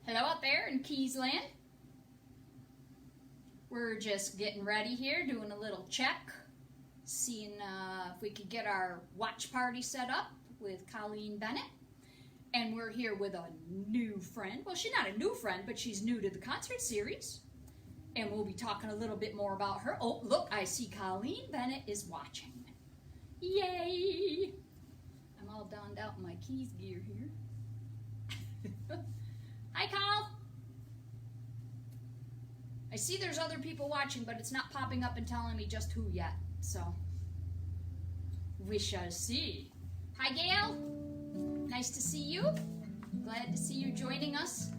Hello out there in Keysland. We're just getting ready here, doing a little check, seeing if we could get our watch party set up with Colleen Bennett. And we're here with a new friend. Well, she's not a new friend, but she's new to the concert series. And we'll be talking a little bit more about her. Oh, look, I see Colleen Bennett is watching. Yay! I'm all donned out in my keys gear here. Hi, Col. I see there's other people watching, but it's not popping up and telling me just who yet. So, we shall see. Hi, Gail. Nice to see you. Glad to see you joining us.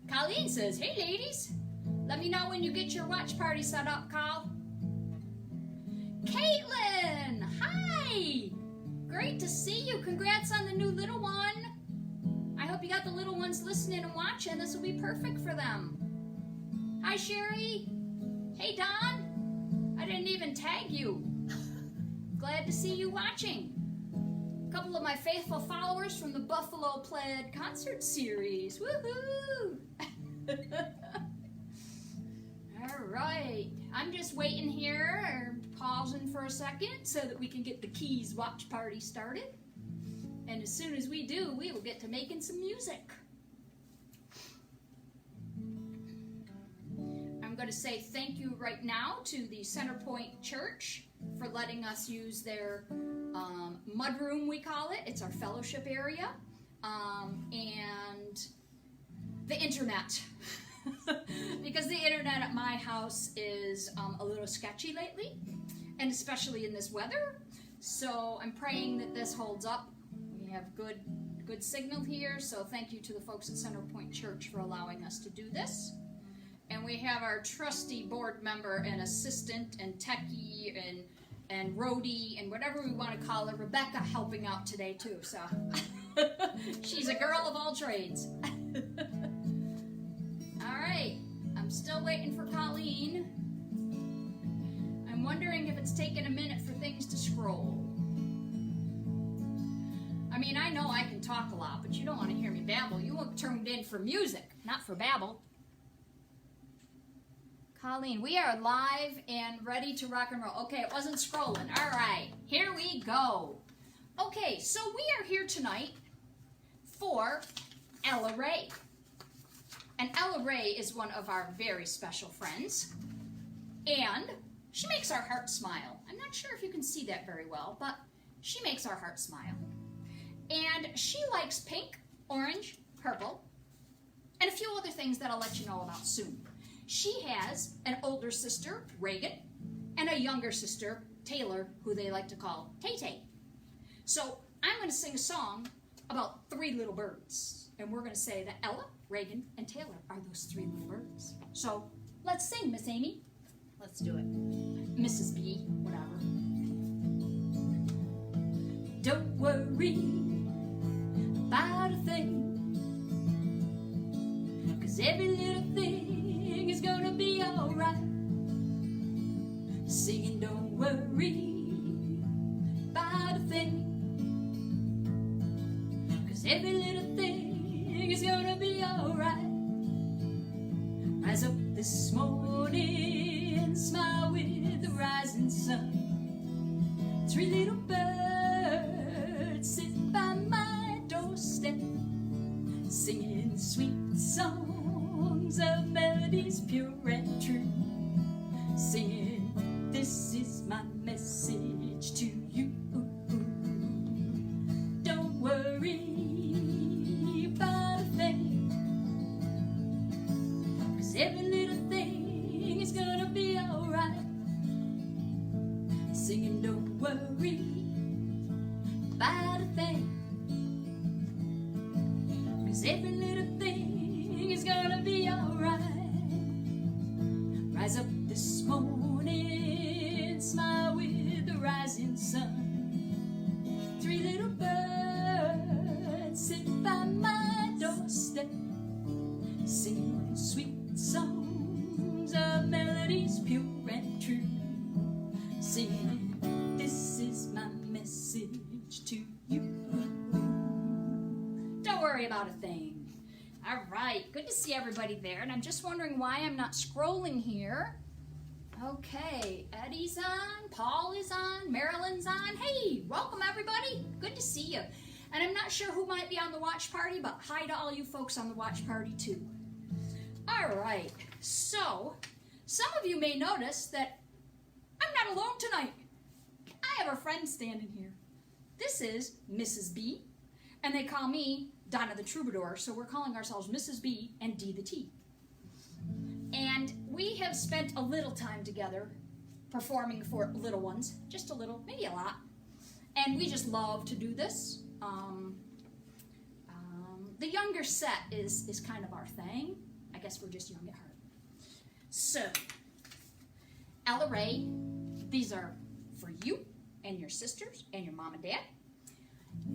Colleen says, hey, ladies. Let me know when you get your watch party set up, Col. Caitlin, hi. Great to see you. Congrats on the new little one. I hope you got the little ones listening and watching. This will be perfect for them. Hi, Sherry. Hey, Don. I didn't even tag you. Glad to see you watching. A couple of my faithful followers from the Buffalo Plaid concert series. Woohoo! All right. I'm just waiting here, pausing for a second so that we can get the Keys watch party started. And as soon as we do, we will get to making some music. I'm going to say thank you right now to the Centerpoint Church for letting us use their mudroom, we call it. It's our fellowship area. And the internet. Because the internet at my house is a little sketchy lately, and especially in this weather. So I'm praying that this holds up. We have good signal here, so thank you to the folks at Centerpoint Church for allowing us to do this. And we have our trusty board member and assistant and techie and roadie and whatever we want to call her, Rebecca, helping out today too. So she's a girl of all trades. All right, I'm still waiting for Colleen. I'm wondering if it's taking a minute for things to scroll. I mean, I know I can talk a lot, but you don't want to hear me babble. You were tuned in for music, not for babble. Colleen, we are live and ready to rock and roll. Okay, it wasn't scrolling. All right, here we go. Okay, so we are here tonight for Ella Ray. And Ella Ray is one of our very special friends. And she makes our heart smile. I'm not sure if you can see that very well, but she makes our heart smile. And she likes pink, orange, purple, and a few other things that I'll let you know about soon. She has an older sister, Reagan, and a younger sister, Taylor, who they like to call Tay-Tay. So I'm going to sing a song about three little birds. And we're going to say that Ella, Reagan, and Taylor are those three little birds. So let's sing, Miss Amy. Let's do it. Mrs. B, whatever. Don't worry about a thing, 'cause every little thing is gonna be alright. Singing, don't worry about a thing, 'cause every little thing is gonna be alright. Rise up this morning, smile with the rising sun. Three little birds sit by my doorstep, singing sweet songs of melodies pure and true. Singing, this is my message to you. Don't worry about a thing, 'cause every little thing is gonna be alright. Singing, don't worry about a thing, 'cause every little thing is gonna be alright. Rise up this morning, smile with the rising sun. Three little birds sit by my doorstep, singing sweet songs of melodies pure and true. Singing, this is my message to you. worry about a thing. All right, good to see everybody there. And I'm just wondering why I'm not scrolling here. Okay, Eddie's on, Paul is on, Marilyn's on. Hey, welcome everybody. Good to see you. And I'm not sure who might be on the watch party, but hi to all you folks on the watch party too. All right, so some of you may notice that I'm not alone tonight. I have a friend standing here. This is Mrs. B, and they call me Donna the Troubadour, so we're calling ourselves Mrs. B and D the T. And we have spent a little time together performing for little ones, just a little, maybe a lot. And we just love to do this. The younger set is kind of our thing. I guess we're just young at heart. So, Ella Ray, these are for you and your sisters and your mom and dad.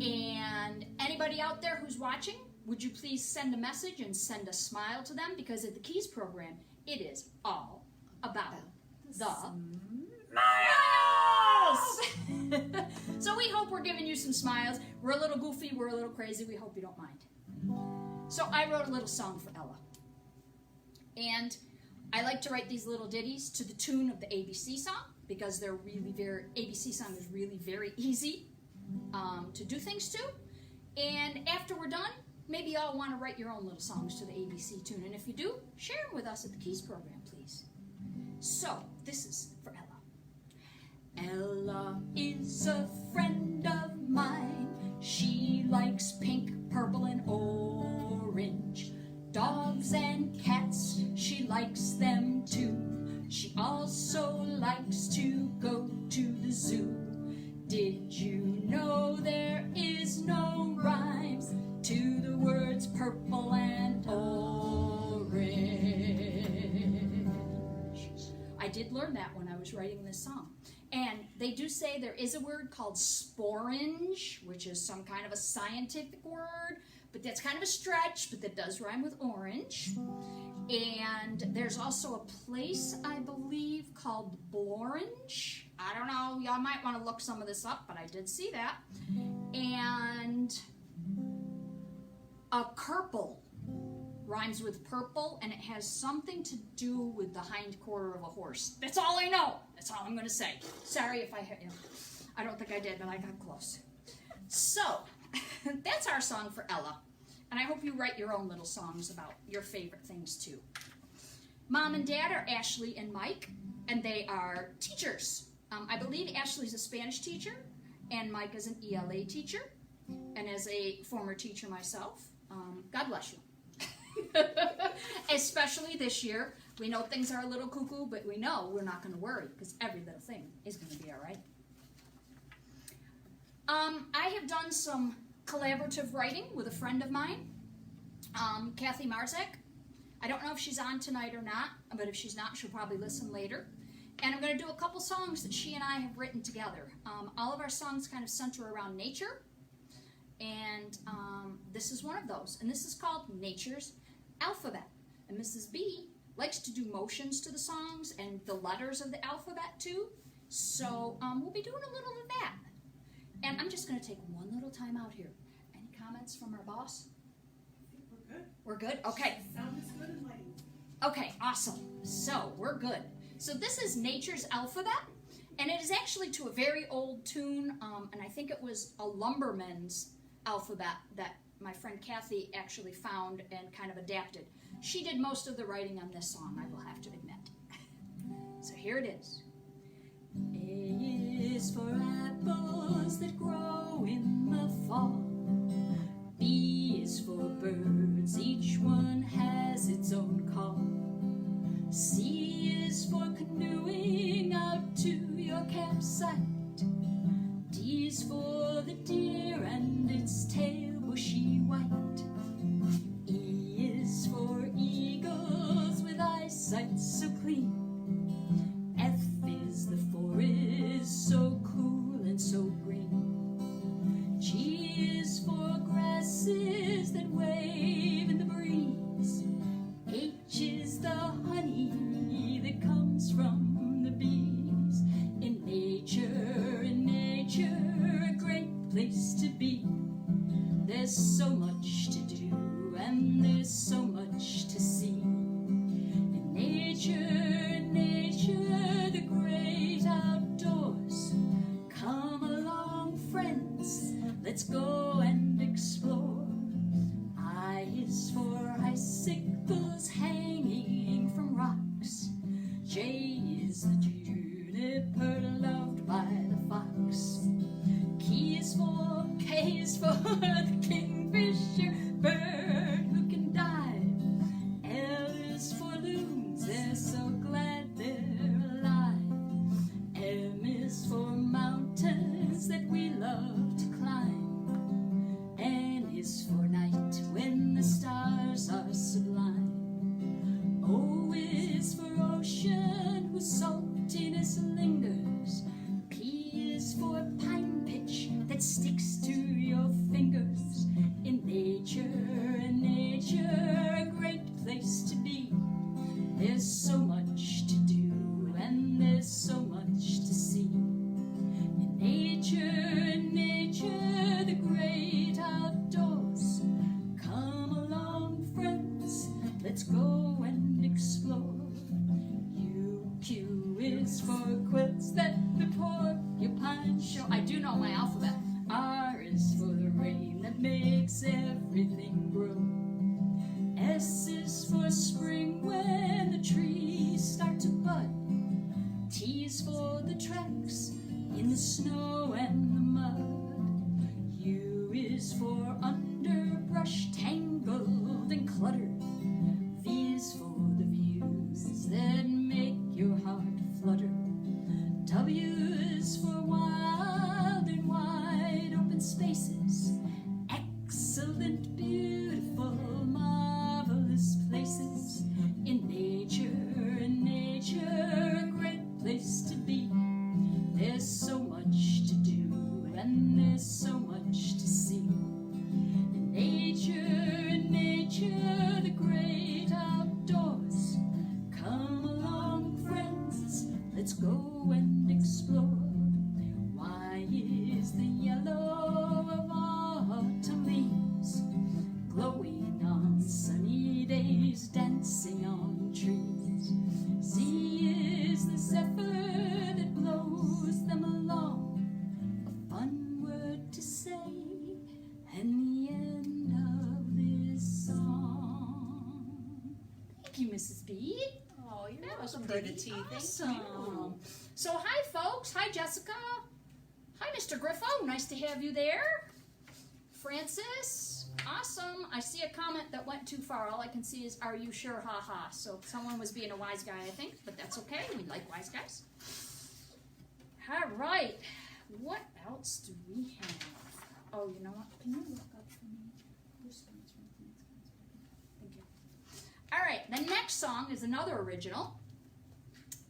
And anybody out there who's watching, would you please send a message and send a smile to them? Because at the Keys program, it is all about the smiles! So we hope we're giving you some smiles. We're a little goofy, we're a little crazy, we hope you don't mind. So I wrote a little song for Ella. And I like to write these little ditties to the tune of the ABC song, because they're really ABC song is really very easy to do things to. And after we're done, maybe y'all want to write your own little songs to the ABC tune. And if you do, share them with us at the Keys program, please. So, this is for Ella. Ella is a friend of mine. She likes pink, purple, and orange. Dogs and cats, she likes them too. She also likes to go to the zoo. Did you know there is no rhymes to the words purple and orange? I did learn that when I was writing this song. And they do say there is a word called sporange, which is some kind of a scientific word, but that's kind of a stretch, but that does rhyme with orange. And there's also a place, I believe, called Blorange. I don't know, y'all might want to look some of this up, but I did see that. And a kerple rhymes with purple, and it has something to do with the hind quarter of a horse. That's all I know. That's all I'm going to say. Sorry if I hit you. I don't think I did, but I got close. So, that's our song for Ella. And I hope you write your own little songs about your favorite things too. Mom and Dad are Ashley and Mike, and they are teachers. I believe Ashley's a Spanish teacher, and Mike is an ELA teacher. And as a former teacher myself, God bless you. Especially this year. We know things are a little cuckoo, but we know we're not going to worry, because every little thing is going to be all right. I have done some collaborative writing with a friend of mine, Kathy Marzek. I don't know if she's on tonight or not, but if she's not, she'll probably listen later. And I'm going to do a couple songs that she and I have written together. All of our songs kind of center around nature, and this is one of those. And this is called Nature's Alphabet. And Mrs. B likes to do motions to the songs and the letters of the alphabet too. So we'll be doing a little of that. And I'm just going to take one little time out here. Any comments from our boss? We're good. We're good? Okay. Sound is good and lighting. Okay, awesome. So, we're good. So this is Nature's Alphabet, and it is actually to a very old tune, and I think it was a lumberman's alphabet that my friend Kathy actually found and kind of adapted. She did most of the writing on this song, I will have to admit. So here it is. A is for apples that grow in the fall. B is for birds, each one has its own call. C is for canoeing out to your campsite. D is for the deer and its tail bushy white. E is for eagles with eyesight so clean. F is the forest so cool and so green. G is for grasses that wave in the breeze. H is the honey that comes from the bees. In nature, a great place to be. There's so much to do. there's so much to see. In nature, the great outdoors. Come along, friends, let's go and explore. I is for icicles hanging from rocks. J is the juniper loved by the fox. K is for the kingfisher bird who can dive. L is for loons, they're so glad they're alive. M is for mountains that we love to climb. N is for night when the stars are sublime. O is for ocean whose saltiness lingers. P is for pine pitch that sticks to your fingers. In nature, a great place to be. There's so much to do and there's so much to see. In nature, the great outdoors. Come along, friends, let's go and explore. Q is for quilts that the porcupine show. I do know my alphabet. R is for the rain that makes everything grow. S is for spring when the trees start to bud. T is for the tracks in the snow and the mud. U is for underbrush tangled and cluttered. V is for the views that make your heart flutter. W is for wild and wide open spaces. Excellent, beautiful, marvelous places. In nature, a great place to be. There's so much to do and there's so much to see. In nature, the great outdoors. Come along, friends, let's go and explore. Y is the yellow of autumn leaves, glowing on sunny days, dancing on trees. Z is the zephyr that blows them along, a fun word to say, and the end of this song. Thank you, Mrs. B. Oh, you're That was welcome, pretty Dana T. Thank awesome. you. So hi folks, hi Jessica, hi Mr. Griffo, nice to have you there. Francis, awesome. I see a comment that went too far. All I can see is, are you sure, haha. So someone was being a wise guy, I think, but that's okay. We like wise guys. All right, what else do we have? Oh, you know what? Can you look up for me? Who's sponsoring? Thank you. All right, the next song is another original.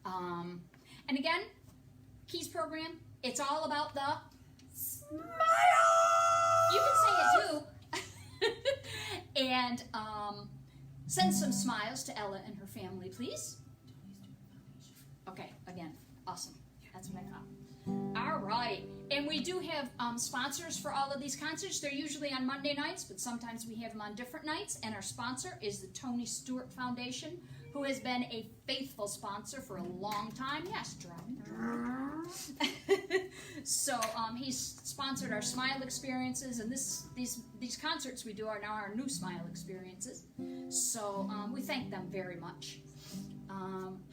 And again, Keys program, it's all about the smile. You can say it too. And send some smiles to Ella and her family, please. Okay, again, awesome. That's what I thought. All right, and we do have sponsors for all of these concerts. They're usually on Monday nights, but sometimes we have them on different nights. And our sponsor is the Tony Stewart Foundation, who has been a faithful sponsor for a long time. Yes, drum. So he's sponsored our Smile Experiences, and these concerts we do are now our new Smile Experiences. So we thank them very much.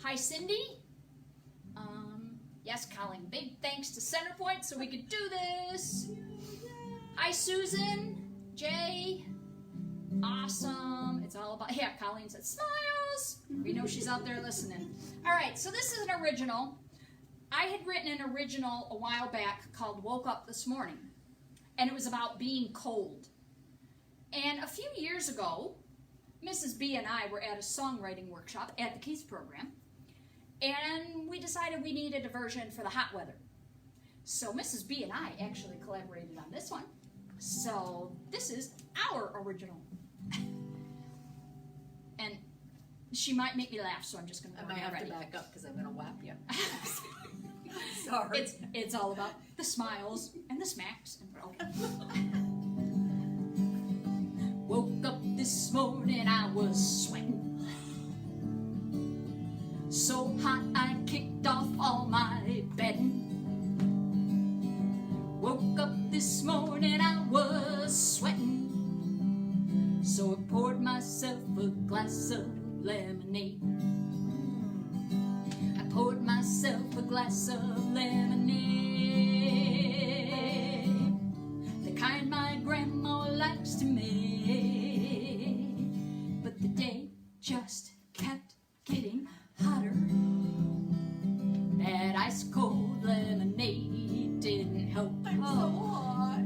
Hi, Cindy. Yes, Colleen, big thanks to Centerpoint so we could do this. Hi, Susan, Jay, awesome. It's all about, yeah, Colleen said smiles. We know she's out there listening. All right, so this is an original. I had written an original a while back called Woke Up This Morning, and it was about being cold. And a few years ago, Mrs. B and I were at a songwriting workshop at the Keys program, and we decided we needed a version for the hot weather. So Mrs. B and I actually collaborated on this one. So this is our original. And she might make me laugh, so I'm just going to I might have to back up because I'm going to whap you. Sorry. It's all about the smiles and the smacks. And okay. Woke up this morning, I was sweating. So hot I kicked off all my bedding. Woke up this morning, I was sweating. So I poured myself a glass of lemonade. I poured myself a glass of lemonade, the kind my grandma likes to make. But the day just kept getting hotter. That ice cold lemonade didn't help. I'm so hot.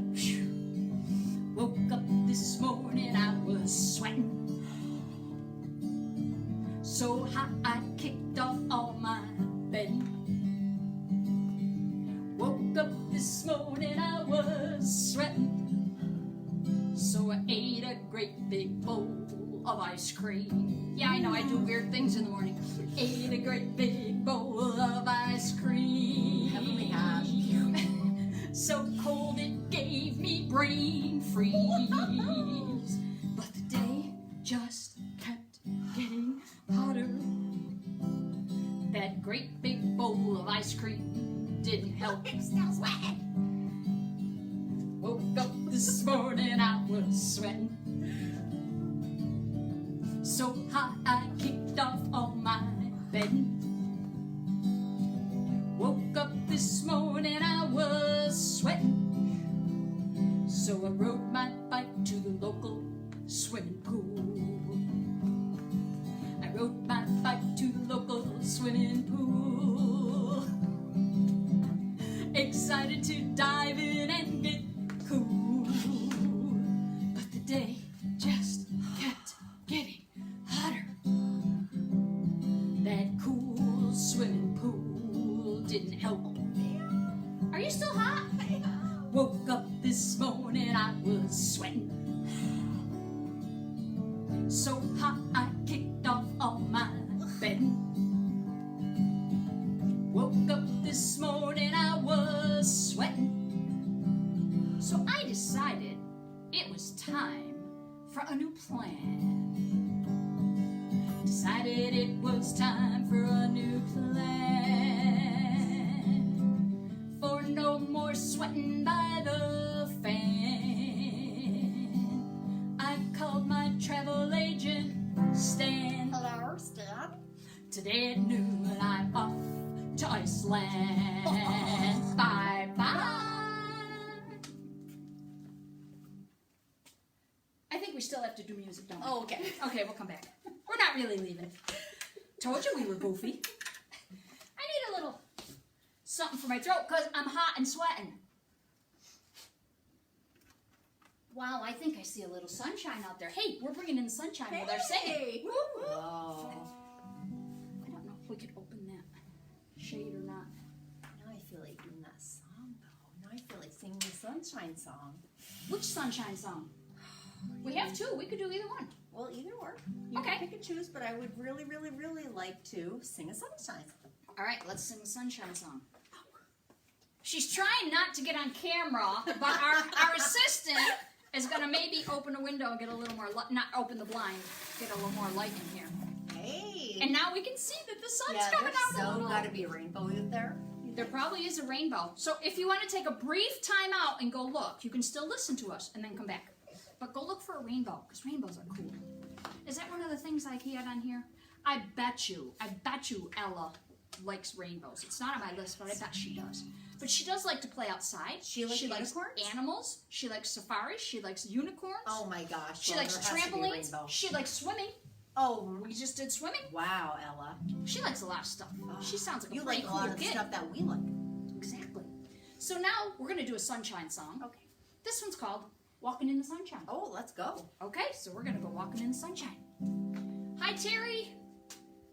Woke up this morning, I was sweating. So hot I kicked off all my bedding. Woke up this morning, I was sweating. So I ate a great big bowl of ice cream. Yeah, I know, I do weird things in the morning. Ate a great big bowl of ice cream. Heavenly hash. So cold it gave me brain freeze. But the day just kept getting hotter. That great big bowl of ice cream didn't help. I'm still sweating. Woke up this morning, I was sweating. So hot I kicked off all my bedding. Woke up this morning, I was sweating. So I rode my bike to the local swimming pool. I rode my bike to the local swimming pool. Excited to dive in and get cool. But the day just kept getting hotter. That cool swimming pool didn't help. Are you still hot? Woke up this morning, I was sweating. So hot I kicked off all my bedding. Woke up this morning, I was sweating. So I decided it was time for a new plan. Decided it was time for a new plan. For no more sweating by the fan. I called my travel agent, Stan. Hello, Stan. Today at noon I'm off to Iceland. Bye-bye. I think we still have to do music, don't we? Oh, okay. Okay, we'll come back. We're not really leaving. Told you we were goofy. I need a little something for my throat because I'm hot and sweating. Wow, I think I see a little sunshine out there. Hey, we're bringing in the sunshine with our singing. Oh. I don't know if we could open that shade or not. Now I feel like doing that song, though. Now I feel like singing the Sunshine song. Which sunshine song? We have two. We could do either one. Well, either or. You Okay. can pick and choose, but I would really, really, really like to sing a Sunshine song. All right, let's sing the sunshine song. She's trying not to get on camera, but our assistant is going to maybe open a window and get a little more, not open the blind, get a little more light in here. Hey. And now we can see that the sun's yeah, coming there's out a so little. got to be a rainbow out there. There probably is a rainbow. So if you want to take a brief time out and go look, you can still listen to us and then come back. But go look for a rainbow, because rainbows are cool. Is that one of the things I had on here? I bet you Ella likes rainbows. It's not on my list, but I bet she does. But she does like to play outside. She likes unicorns? Animals. She likes safaris. She likes unicorns. Oh my gosh. She well, likes there has to be a trampolines. rainbow. She likes swimming. Oh, We just did swimming. wow, Ella. She likes a lot of stuff. She sounds like You a pretty like a cool lot of the kid. stuff that we like. Exactly. So now we're going to do a sunshine song. Okay. This one's called Walking in the Sunshine. Oh, let's go. Okay, so we're going to go walking in the sunshine. Hi, Terry.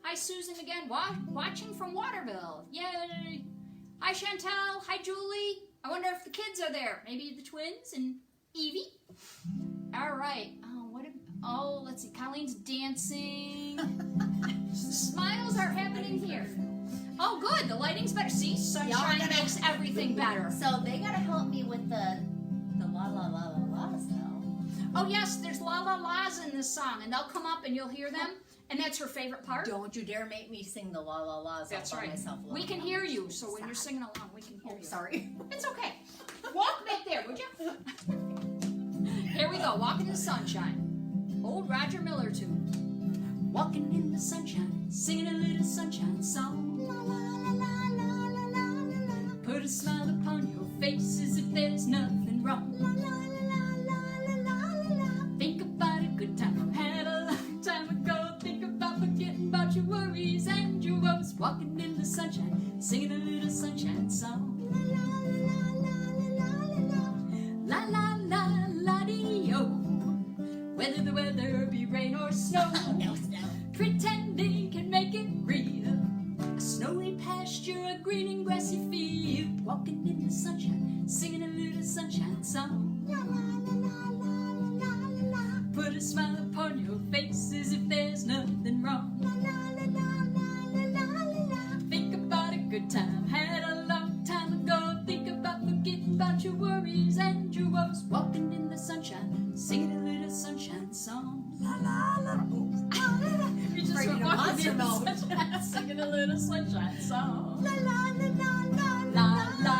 Hi, Susan again. Watching from Waterville. Yay. Hi, Chantel. Hi, Julie. I wonder if the kids are there. Maybe the twins and Evie. All right. Oh, let's see. Colleen's dancing. Smiles are happening here. Oh, good. The lighting's better. See, sunshine makes everything better. So they gotta help me with the la la la la la stuff. Oh yes, there's la la la's in this song, and they'll come up and you'll hear them, and that's her favorite part. Don't you dare make me sing the la la la's That's all by right. myself. We can hear you, so when you're singing along, we can hear you. Sorry. It's okay. Walk back there, would you? Here we go. Walking in the sunshine. Old Roger Miller tune. Walking in the sunshine, singing a little sunshine song. La la la la la la la la. Put a smile upon your face as if there's nothing wrong. La la la la la la la la. Think about a good time you had a long time ago. Think about forgetting about your worries and your woes. Walking in the sunshine, singing a little sunshine song. La la la la la la la. La la la la dee yo. Whether the weather be rain or snow. No snow. Pretending can make it real. A snowy pasture, a green and grassy field. Walking in the sunshine, singing a little sunshine song. La la la la la la la la. Put a smile upon your face as if there's nothing wrong. La la la la la la la la. Think about a good time had a long time ago. Think about forgetting about your worries and your woes. Walking in the sunshine, singing a little sunshine song. La la la. We just Breaking went a walking monster in the mode. sunshine, singing a little sunshine song. La la la la la la.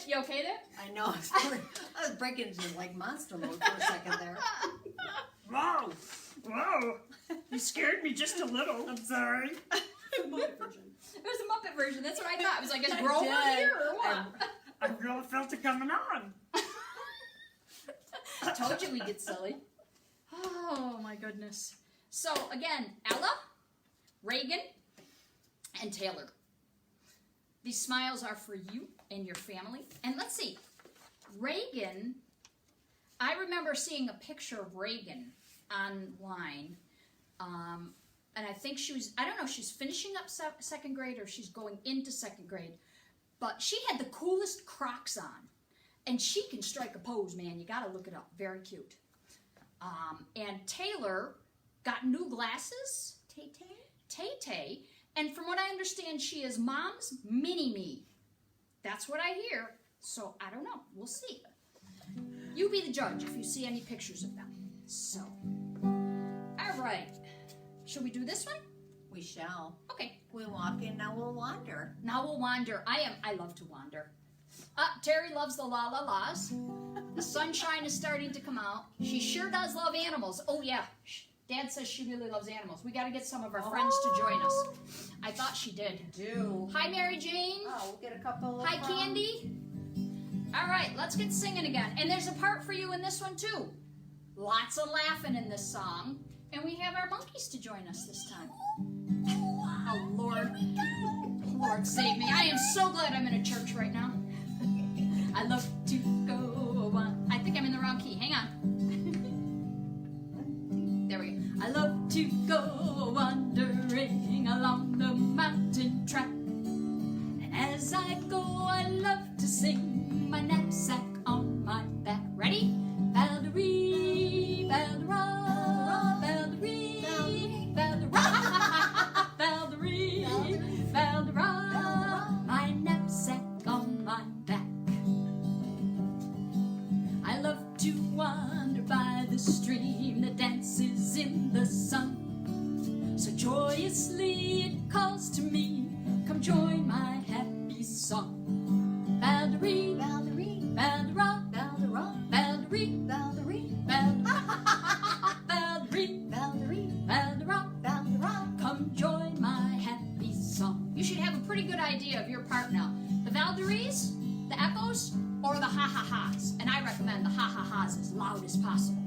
You okay there? I know. I was breaking into like monster mode for a second there. Whoa! Whoa! You scared me just a little. I'm sorry. It was a Muppet version. That's what I thought. It was like, is I Grover did. here or what? I really felt it coming on. I told you we'd get silly. Oh my goodness. So again, Ella, Reagan, and Taylor. These smiles are for you and your family. And let's see, Reagan, I remember seeing a picture of Reagan online. And I think she was, I don't know, she's finishing up second grade or she's going into second grade. But she had the coolest Crocs on. And she can strike a pose, man. You gotta look it up. Very cute. And Taylor got new glasses. Tay-Tay? Tay-Tay. And from what I understand, she is Mom's mini-me. That's what I hear. So, I don't know. We'll see. You be the judge if you see any pictures of them. So, all right. Shall we do this one? We shall. Okay. We walk in, now we'll wander. Now we'll wander. I love to wander. Terry loves the la la la's. The sunshine is starting to come out. She sure does love animals. Oh yeah, Dad says she really loves animals. We got to get some of our friends to join us. I thought she did. Do. Hi Mary Jane. Oh, we'll get a couple of... Hi Candy. All right, let's get singing again. And there's a part for you in this one too. Lots of laughing in this song. And we have our monkeys to join us this time. Oh Lord. Lord save me. I am so glad I'm in a church right now. I love to go on. I think I'm in the wrong key. Hang on. There we go. I love to go wandering along the mountain track. And as I go, I love to sing my knapsack on my back. Ready? Valderie, Valdera, Valderie, Valdera, Valderie, Valdera, my knapsack on my back. I love to wander by the stream that dances in the sun. So joyously it calls to me, come join my happy song. Valderie, Valderie, Valdera, Valdera, Valderie, Valderie, Valdera, Valderie, Valderie, Valdera, Valdera, come join my happy song. You should have a pretty good idea of your part now. The Valderies, the Echoes, or the ha-ha-has. And I recommend the ha-ha-has as loud as possible.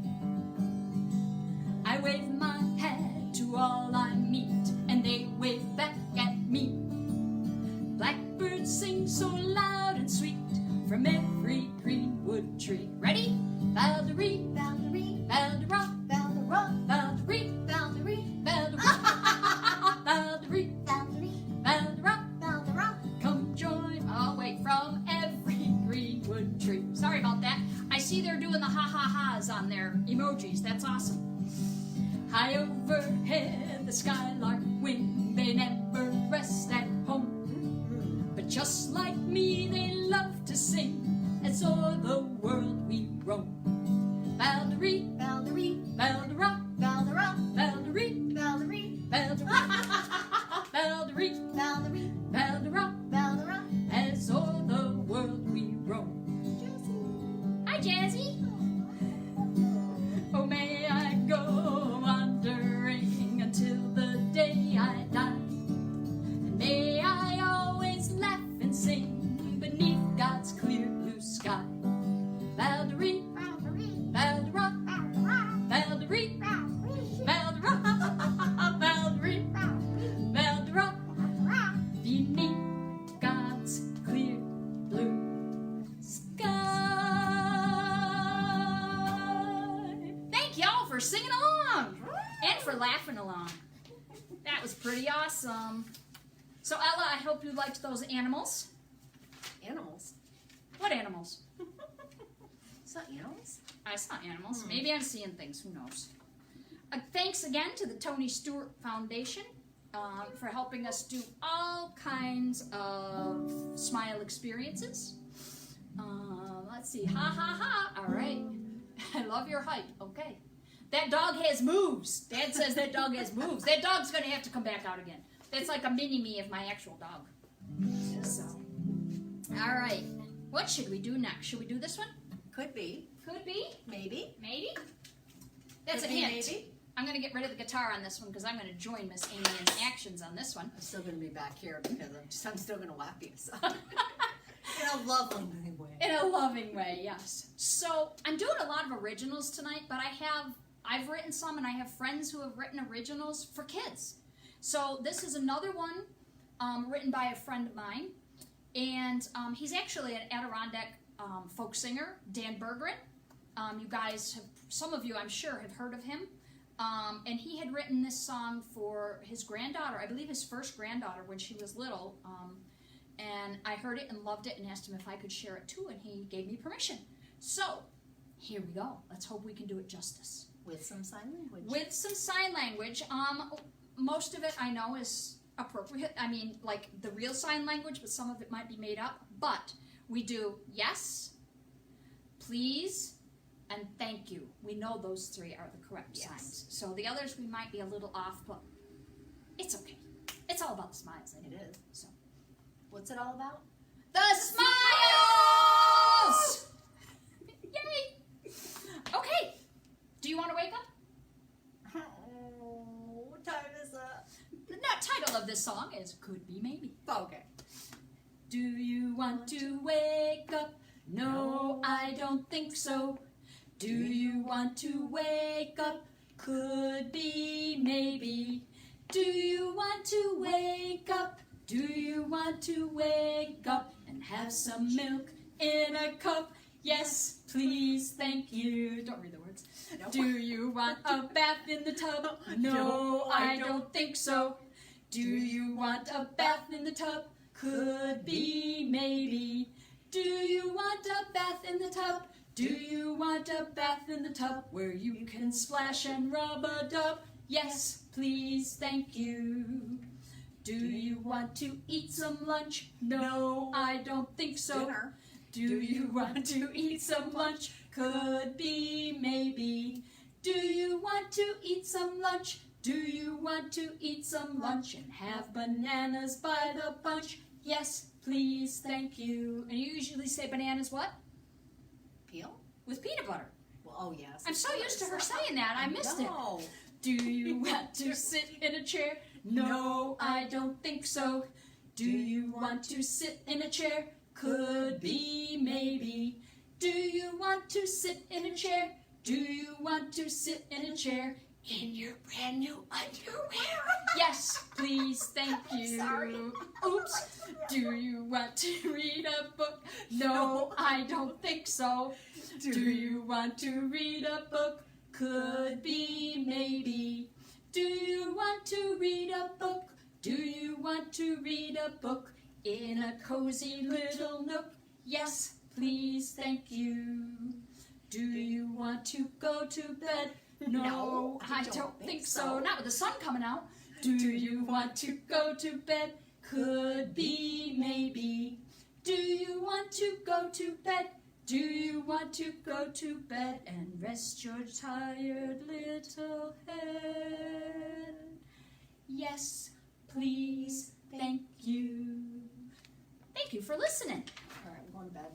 I wave my hat to all I meet, and they wave back at me. Blackbirds sing so loud and sweet from every greenwood tree. Ready? Valderie, Valderie, Valdera, Valdera, Valderie, Valderie, Valdera, Valderie, Valderie, Valdera, Valdera. Come join. Oh wait, from every greenwood tree. Sorry about that. I see they're doing the ha-ha-has on their emojis. That's awesome. High overhead, the skylark wing. They never rest at home. But just like me, they love to sing, as o'er the world we roam. Valderie, Valderie, Valdera, Valdera, Valderie, Valderie, Valdera, Valderie, Valderie, Valdera, Valdera. as o'er the world we roam. Hi, Jazzy. Oh, may I go wandering until the day I die, and may I always laugh and sing beneath God's clear blue sky. Valderie, Valdera, Valderie, Valdera, Valderie, Valdera, beneath God's clear blue sky. Thank y'all for singing along and for laughing along. That was pretty awesome. So Ella, I hope you liked those animals. Animals. What animals? It's not animals. I saw animals. Maybe I'm seeing things. Who knows? Thanks again to the Tony Stewart Foundation for helping us do all kinds of smile experiences. Let's see. Ha ha ha. All right. I love your hype. Okay. That dog has moves. Dad says that dog has moves. That dog's going to have to come back out again. That's like a mini-me of my actual dog. So, all right. What should we do next? Should we do this one? Could be. Could be. Maybe. Maybe. That's Could a be, hint. maybe. I'm going to get rid of the guitar on this one because I'm going to join Miss Amy in actions on this one. I'm still going to be back here because I'm still going to whap you. So. In a lovely way. In a loving way, yes. So I'm doing a lot of originals tonight, but I've written some, and I have friends who have written originals for kids. So this is another one written by a friend of mine, and he's actually an Adirondack folk singer, Dan Bergeron. You guys have, some of you I'm sure have heard of him. And he had written this song for his granddaughter, I believe his first granddaughter when she was little. And I heard it and loved it and asked him if I could share it too, and he gave me permission. So, here we go. Let's hope we can do it justice. With some sign language. With some sign language. Most of it I know is appropriate. I mean, like the real sign language, but some of it might be made up. But we do yes, please, and thank you. We know those three are the correct signs. So the others we might be a little off, but it's okay. It's all about the smiles. It is. So. What's it all about? The smiles! Yay! Okay. Do you want to wake up? Oh, what time is that? The title of this song is Could Be Maybe. Okay. Do you want to wake up? No, I don't think so. Do you want to wake up? Could be maybe. Do you want to wake up? Do you want to wake up and have some milk in a cup? Yes, please, thank you. Don't read the words. Nope. Do you want a bath in the tub? No, I don't think so. Do you want a bath in the tub? Could be maybe. Do you want a bath in the tub? Do you want a bath in the tub where you can splash and rub a dub? Yes, please, thank you. Do you want to eat some lunch? No, I don't think so. Dinner. Do you want to eat some lunch? Could be maybe. Do you want to eat some lunch? Do you want to eat some lunch and have bananas by the bunch? Yes, please, thank you. And you usually say bananas what? Peel? With peanut butter. Well, oh yes. I'm so used to her saying that, I missed it. No. Do you want to sit in a chair? No, I don't think so. Do you want to sit in a chair? Could be maybe. Do you want to sit in a chair? Do you want to sit in a chair in your brand new underwear? Yes, please, thank you. Sorry. Oops. Do you want to read a book? No, I don't think so. Do you want to read a book? Could be maybe. Do you want to read a book? Do you want to read a book in a cozy little nook? Yes, please, thank you. Do you want to go to bed? No, I don't think so. Not with the sun coming out. Do you want to go to bed? Could be maybe. Do you want to go to bed? Do you want to go to bed and rest your tired little head? Yes, please, thank you. Thank you for listening. All right, I'm going to bed.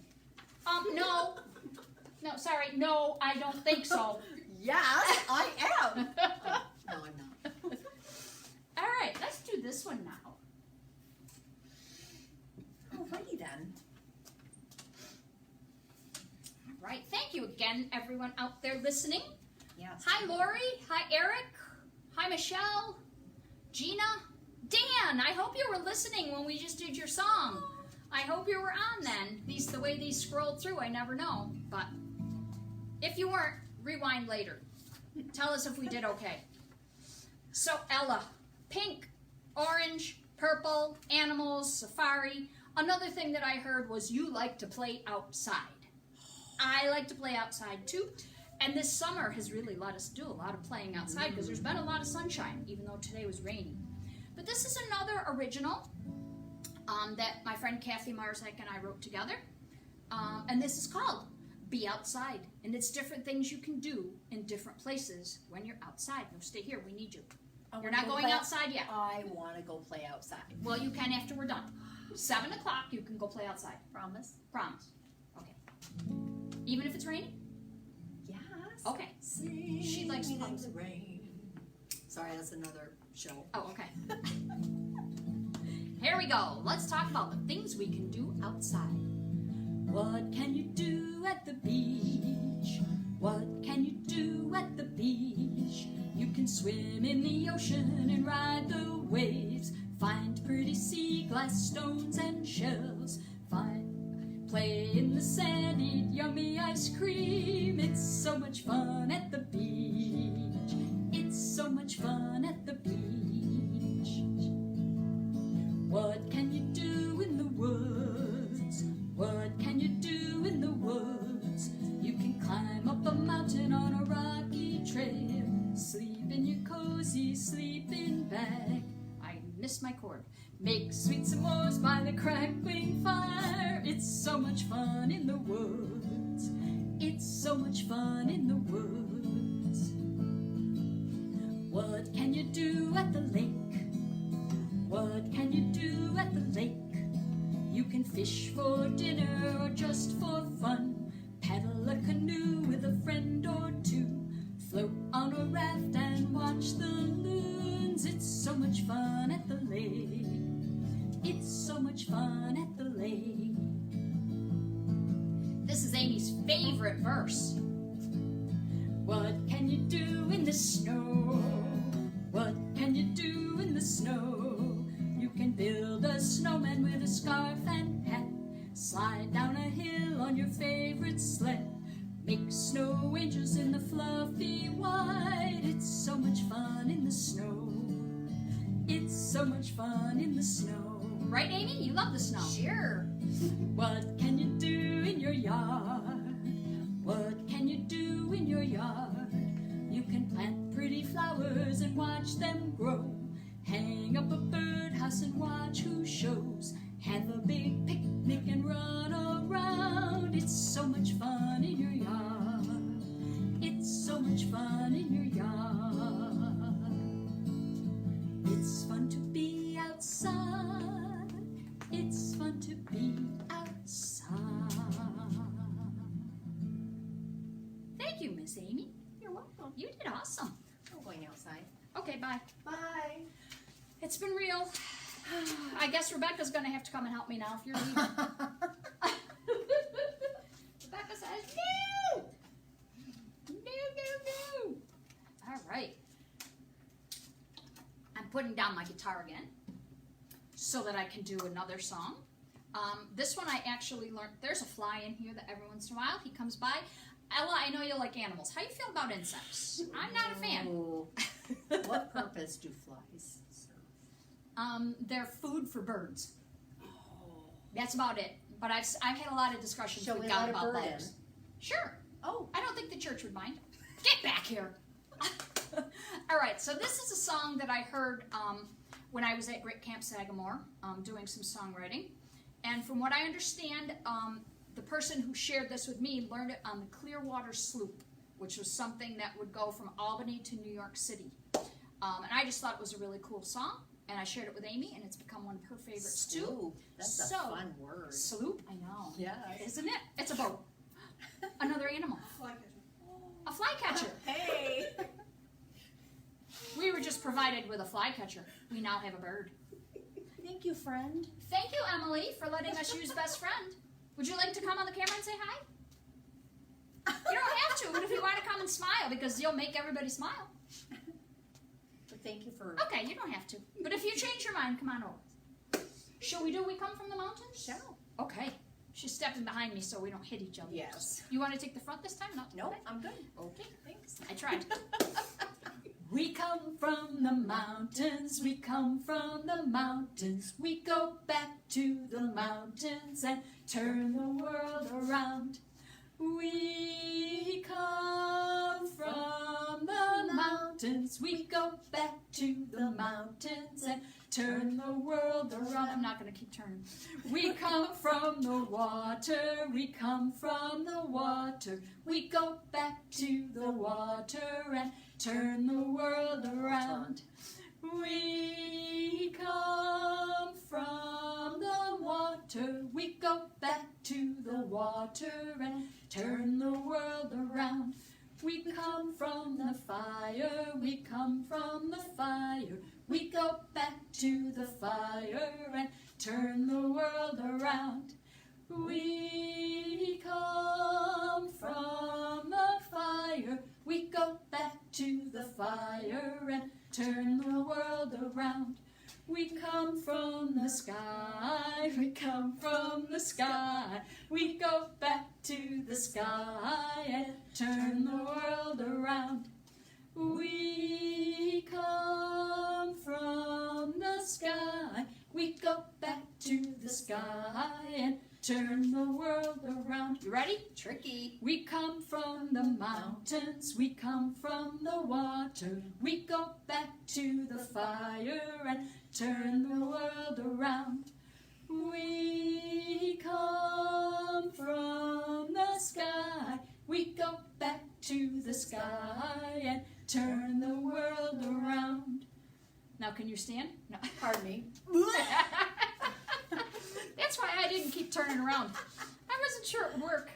No. No, sorry. No, I don't think so. Yes, I am. No, I'm not. All right, let's do this one now. Alrighty then. All right, thank you again, everyone out there listening. Yes. Hi, Lori. Hi, Eric. Hi, Michelle. Gina. Dan, I hope you were listening when we just did your song. I hope you were on then. The way these scrolled through, I never know. But if you weren't, rewind later. Tell us if we did okay. So, Ella, pink, orange, purple, animals, safari. Another thing that I heard was you like to play outside. I like to play outside too. And this summer has really let us do a lot of playing outside because there's been a lot of sunshine, even though today was rainy. But this is another original that my friend Kathy Marzek and I wrote together. And this is called Be Outside. And it's different things you can do in different places when you're outside. No, stay here. We need you. You're not going outside yet. I want to go play outside. Well, you can after we're done. 7 o'clock, you can go play outside. Promise? Promise. Okay. Even if it's raining? Yes. Okay. She likes Singing in puns. the rain. Sorry, that's another show. Oh, okay. Here we go. Let's talk about the things we can do outside. What can you do at the beach? What can you do at the beach? You can swim in the ocean and ride the waves. Find pretty sea glass, stones and shells. Play in the sand, eat yummy ice cream. It's so much fun at the beach. It's so much fun at the beach. What can you do in the woods? What can you do in the woods? You can climb up a mountain on a rocky trail. Sleep in your cozy sleeping bag. I missed my cord. Make sweet s'mores by the crackling fire. It's so much fun in the woods. It's so much fun in the woods. What can you do at the lake? What can you do at the lake? You can fish for dinner or just for fun. Paddle a canoe with a friend or two. Float on a raft and watch the loons. It's so much fun at the lake. It's so much fun at the lake. This is Amy's favorite verse. What can you do in the snow? What can you do in the snow? You can build a snowman with a scarf and hat. Slide down a hill on your favorite sled. Make snow angels in the fluffy white. It's so much fun in the snow. It's so much fun in the snow. Right, Amy? You love the snow. Sure. What can you do in your yard? What can you do in your yard? You can plant pretty flowers and watch them grow. Hang up a birdhouse and watch who shows. Have a big picnic and run around. It's so much fun in your yard. It's so much fun in your yard. It's fun to be outside. It's fun to be outside. Thank you, Miss Amy. You're welcome. You did awesome. I'm going outside. Okay, bye. Bye. It's been real. I guess Rebecca's going to have to come and help me now if you're leaving. Rebecca says, no! No. All right. I'm putting down my guitar again so that I can do another song. This one I actually learned. There's a fly in here that every once in a while he comes by. Ella, I know you like animals. How you feel about insects? I'm not a fan. Oh. What purpose do flies serve? They're food for birds. Oh. That's about it. But I've had a lot of discussions Shall with we God let a about bird bugs. in? Sure. Oh. I don't think the church would mind. Get back here. All right, so this is a song that I heard when I was at Great Camp Sagamore doing some songwriting. And from what I understand, the person who shared this with me learned it on the Clearwater Sloop, which was something that would go from Albany to New York City. And I just thought it was a really cool song, and I shared it with Amy, and it's become one of her favorites too. Sloop. That's a fun word. Sloop, I know. Yeah. Isn't it? It's a boat. Another animal. A flycatcher. Hey. We were just provided with a flycatcher. We now have a bird. Thank you, friend. Thank you, Emily, for letting us use best friend. Would you like to come on the camera and say hi? You don't have to, but if you want to come and smile, because you'll make everybody smile. But thank you for... Okay, you don't have to. But if you change your mind, come on over. Shall we do We Come From the Mountains? Shall. Okay. She's stepping behind me so we don't hit each other. Yes. You want to take the front this time? No? No, Okay. I'm good. Okay, thanks. I tried. We come from the mountains, we come from the mountains, we go back to the mountains and turn the world around. We come from the mountains, we go back to the mountains and turn the world around. I'm not going to keep turning. We come from the water, we come from the water, we go back to the water and turn the world around. We come from the water, we go back to the water and turn the world around. We come from the fire, we come from the fire, we go back to the fire and turn the world around. We come from the fire, we go back to the fire and turn the world around. We come from the sky, we come from the sky, we go back to the sky and turn the world around. We come from the sky, we go back to the sky and turn the world around. You ready? Tricky. We come from the mountains, we come from the water, we go back to the fire and turn the world around. We come from the sky, we go back to the sky and turn the world around. Now can you stand? No. Pardon me. That's why I didn't keep turning around. I wasn't sure it would work.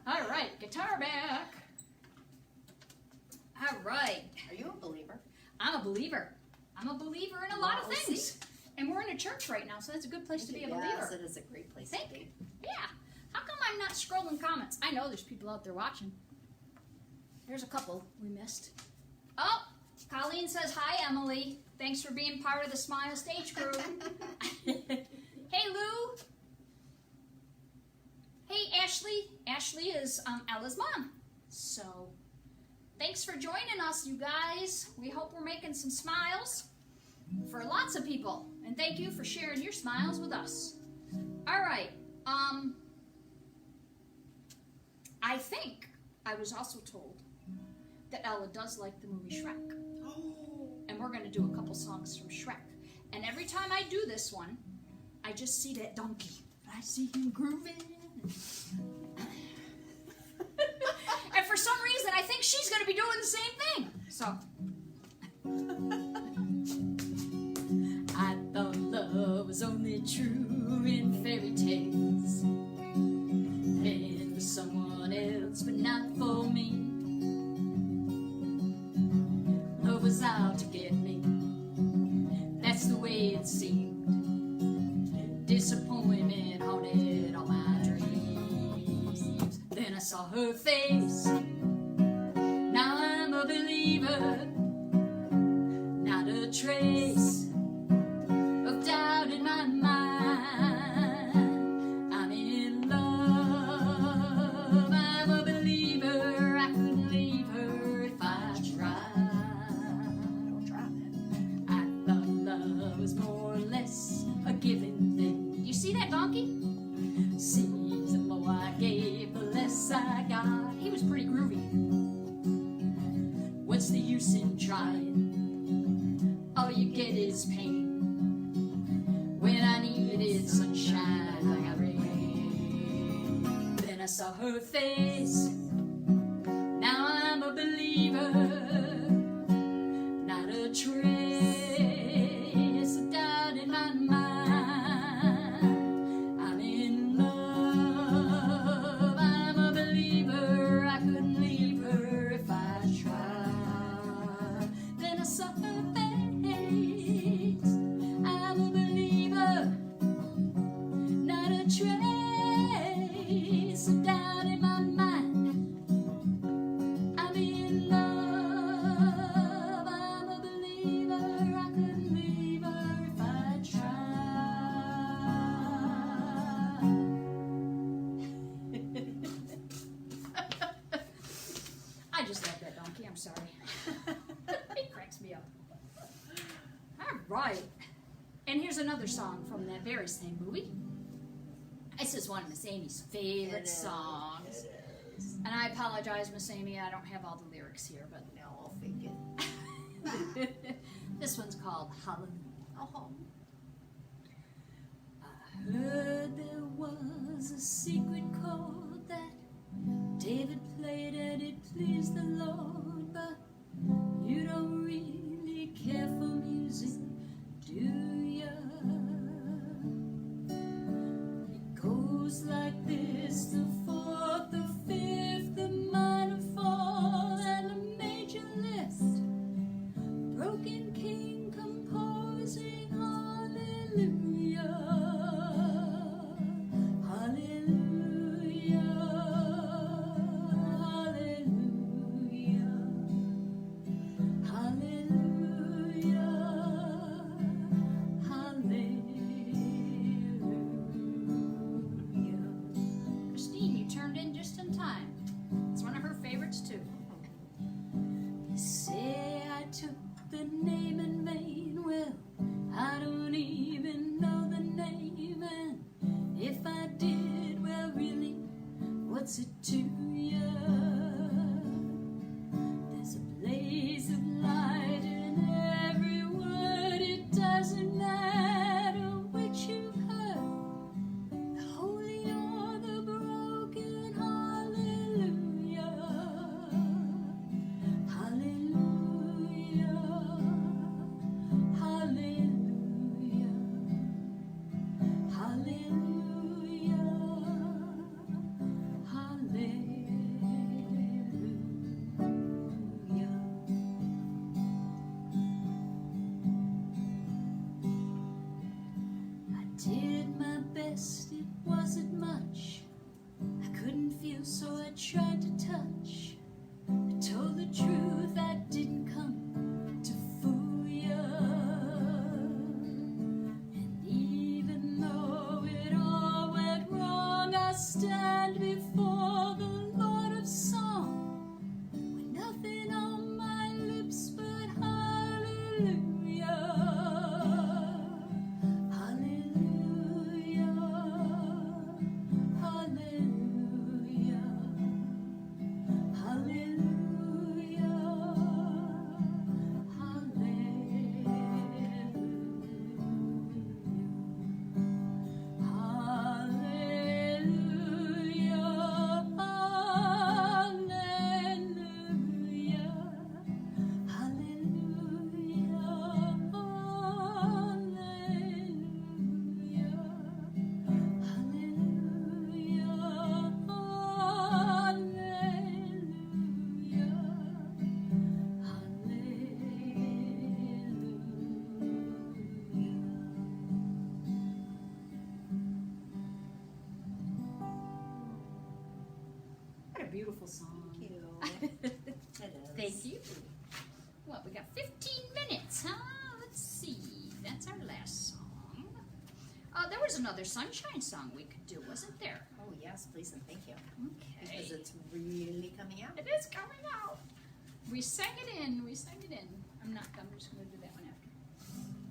All right, guitar back. All right. Are you a believer? I'm a believer. I'm a believer in a lot of Well, things. see? And we're in a church right now, so that's a good place to be a believer. Yes, it is a great place to be. Yeah. How come I'm not scrolling comments? I know there's people out there watching. There's a couple we missed. Oh, Colleen says, hi, Emily. Thanks for being part of the Smile Stage crew. Hey, Lou. Hey, Ashley. Ashley is Ella's mom. So, thanks for joining us, you guys. We hope we're making some smiles for lots of people. And thank you for sharing your smiles with us. All right. I think I was also told that Ella does like the movie Shrek. And we're going to do a couple songs from Shrek. And every time I do this one, I just see that donkey. I see him grooving. And for some reason, I think she's going to be doing the same thing. So. I thought love was only true in fairy tales. Meant for someone else, but not for me. Love was out to get me. That's the way it seemed. Disappointment haunted all my dreams. Then I saw her face. Now I'm a believer. Not a trace of doubt in my mind. I'm in love. I'm a believer. I couldn't leave her if I tried. Don't try it. I thought love was more or less a given thing. You see that donkey? Seems the more I gave, the less I got. He was pretty groovy. her face. Now I'm a believer, not a trace of doubt in my mind. I'm in love, I'm a believer. I couldn't leave her if I tried. Then I saw her face. I'm a believer, not a trace of doubt in my mind. I'm in love, I'm a believer. I couldn't leave her if I tried. I just love that donkey, I'm sorry. He cracks me up. All right. And here's another song from that very same movie. This is one of Miss Amy's favorite songs. It is. And I apologize, Miss Amy, I don't have all the lyrics here, but No, I'll fake it. this one's called Hallelujah. Oh. I heard there was a secret chord that David played and it pleased the Lord, but you don't really care for music, do ya? It goes like this: the fourth, the fifth, the minor fall, and a major lift. Broken king composing hallelujah, hallelujah, hallelujah, hallelujah, hallelujah. Christine, you turned in just in time. It's one of her favorites too. They say I took the name in vain. Well, I don't even know the name, and if I did, well, really, what's it to ya? There's a blaze of light in every word. It doesn't matter which you've heard, the holy or the broken. Hallelujah, hallelujah, hallelujah, hallelujah, hallelujah. I did my best, it wasn't much. I couldn't feel, so I tried to touch. I told the truth, I didn't come to fool ya. And even though it all went wrong, I stand before the Lord of song with nothing on my lips but hallelujah, hallelujah, hallelujah, hallelujah, What a beautiful song. Thank you. It is. Thank you. Well, we got 15 minutes, huh? Let's see. That's our last song. There was another Sunshine song we could do, wasn't there? Oh, yes, please and thank you. Okay. Because it's really coming out. It is coming out. We sang it in. We sang it in. I'm just going to do that one after.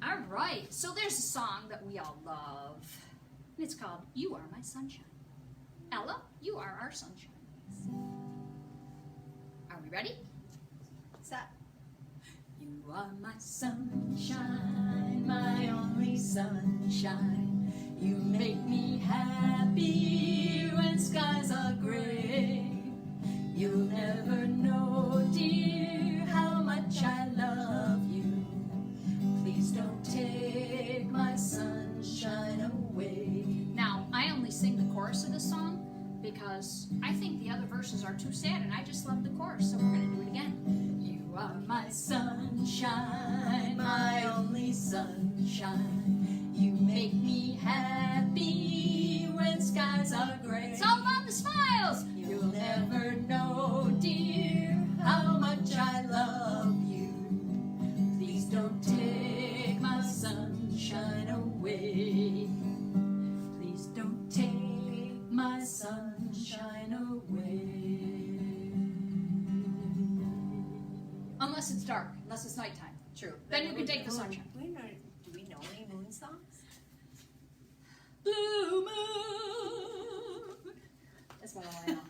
All right. So there's a song that we all love. And it's called You Are My Sunshine. Ella, you are our sunshine. Are we ready? What's that? You are my sunshine, my only sunshine. You make me happy when skies are gray. You'll never know, dear, how much I love you. Please don't take my sunshine away. Now, I only sing the chorus of this song because I think the other verses are too sad and I just love the chorus, so we're going to do it again. You are my sunshine, my only sunshine. You make me happy when skies are gray. It's all about the smiles. You'll never know, dear, how much I love you. Please don't take my sunshine away. Please don't take my sunshine away. Unless it's dark, unless it's nighttime. True. Then you can take the sunshine. Do we know any moon songs? Blue moon. That's what I know.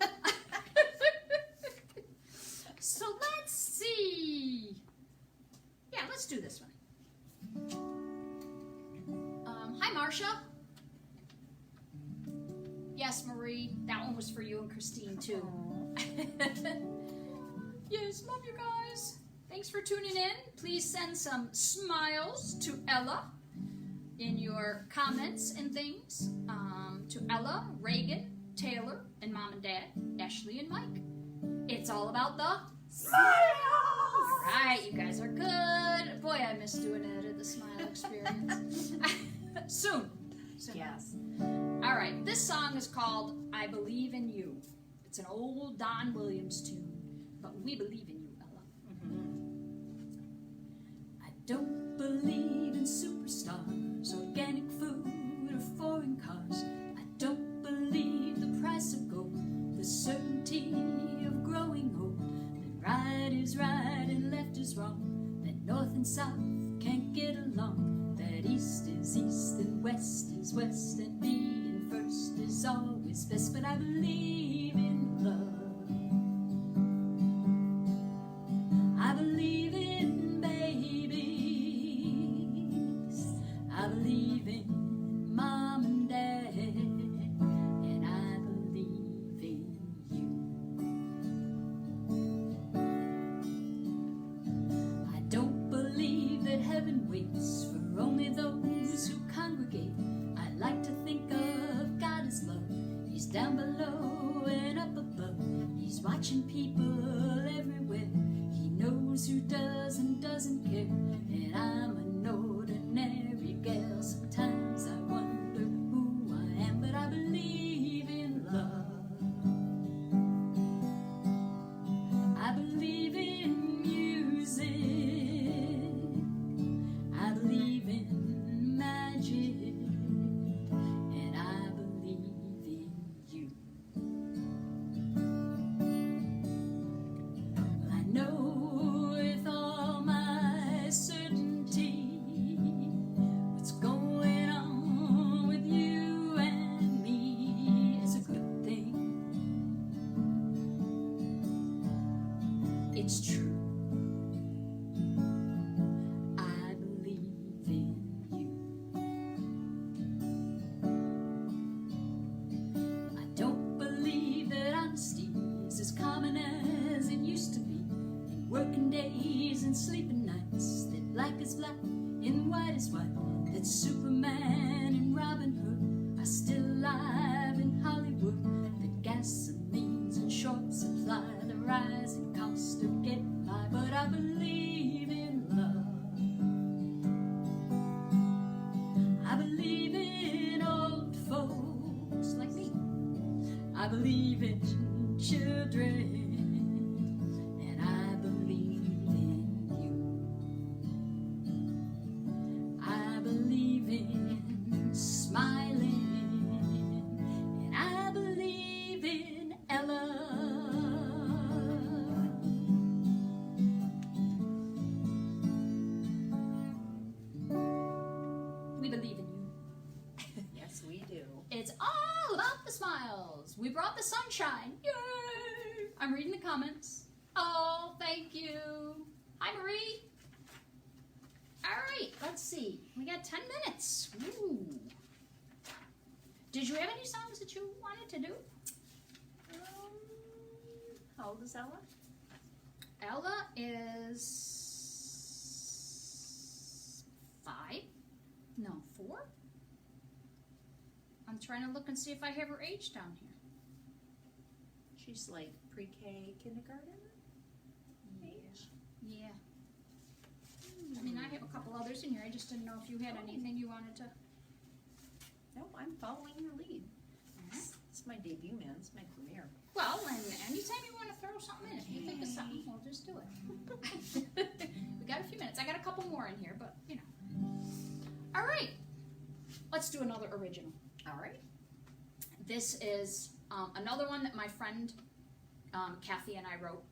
So let's see. Yeah, let's do this one. Hi, Marcia. Yes, Marie. That one was for you and Christine, too. Yes, love you guys. Thanks for tuning in. Please send some smiles to Ella in your comments and things. To Ella, Reagan, Taylor, and Mom and Dad, Ashley and Mike. It's all about the Smiles! All right, you guys are good. Boy, I miss doing it at the Smile Experience. Soon. Yes. All right, this song is called I Believe in You. It's an old Don Williams tune, but we believe in you, Ella. I don't believe in superstars, organic food, or foreign cars. I don't believe the price of gold, the certainty of growing old. That right is right and left is wrong, that north and south can't get along, that east is east and west is west, and being first is always best. But I believe in love. I believe in babies. I believe in Mom and Dad, and I believe in you. I don't believe that heaven waits for only those who congregate. I like to think of God as love. He's down below and up above. He's watching people everywhere. He knows who does and doesn't care. And I'm an ordinary gal. Sometimes I wonder who I am, but I believe in love. I believe in music. I believe in magic. And I believe in you. I know with all my certainty what's going on with you and me is a good thing. It's true. I believe in you. I don't believe that honesty is as common as it used to be. In working days and sleeping nights, that black is black and white is white, that Superman and Robin Hood are still alive in Hollywood, that gasoline's in short supply, the rising cost of getting by. But I believe in love. I believe in old folks like me. I believe in children. And I believe in you. I believe in smiling. And I believe in Ella. We believe in you. Yes, we do. It's all about the smiles. We brought the sunshine. Yay! I'm reading the comments. Oh, thank you. Hi, Marie. All right, let's see. We got 10 minutes. Ooh. Did you have any songs that you wanted to do? How old is Ella? Ella is 5? No, 4? I'm trying to look and see if I have her age down here. She's like pre-K kindergarten age. Yeah. I mean, I have a couple others in here. I just didn't know if you had anything you wanted to. No, I'm following your lead. Alright. It's my debut, man. It's my premiere. Well, and anytime you want to throw something in, if you think of something, we'll just do it. We got a few minutes. I got a couple more in here, but you know. All right. Let's do another original. All right. This is another one that my friend Kathy and I wrote.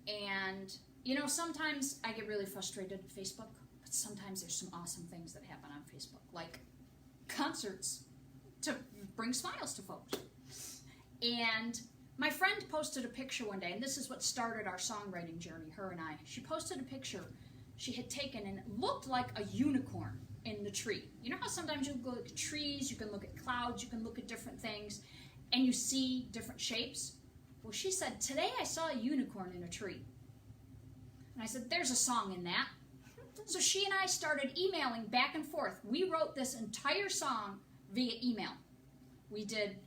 And, you know, sometimes I get really frustrated at Facebook, but sometimes there's some awesome things that happen on Facebook, like concerts to bring smiles to folks. And my friend posted a picture one day, and this is what started our songwriting journey, her and I. She posted a picture she had taken, and it looked like a unicorn in the tree. You know how sometimes you look at trees, you can look at clouds, you can look at different things, and you see different shapes? Well, she said, today I saw a unicorn in a tree. And I said, there's a song in that. So she and I started emailing back and forth. We wrote this entire song via email. We did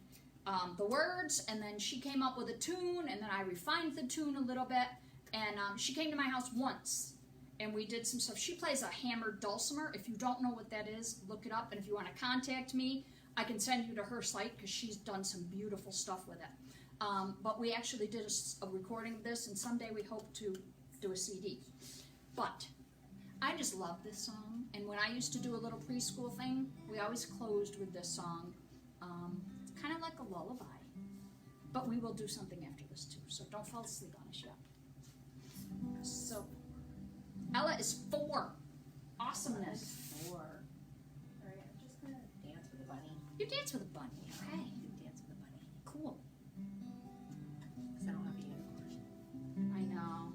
the words, and then she came up with a tune, and then I refined the tune a little bit, and she came to my house once, and we did some stuff. She plays a hammered dulcimer. If you don't know what that is, look it up, and if you want to contact me, I can send you to her site, because she's done some beautiful stuff with it. But we actually did a recording of this, and someday we hope to do a CD. But I just love this song, and when I used to do a little preschool thing, we always closed with this song. It's kind of like a lullaby, but we will do something after this too, so don't fall asleep on us yet. So, Ella is 4. Awesomeness. 4. All right, I'm just gonna dance with a bunny. You dance with a bunny, okay? Dance with a bunny. Cool. Because I don't have a unicorn. I know.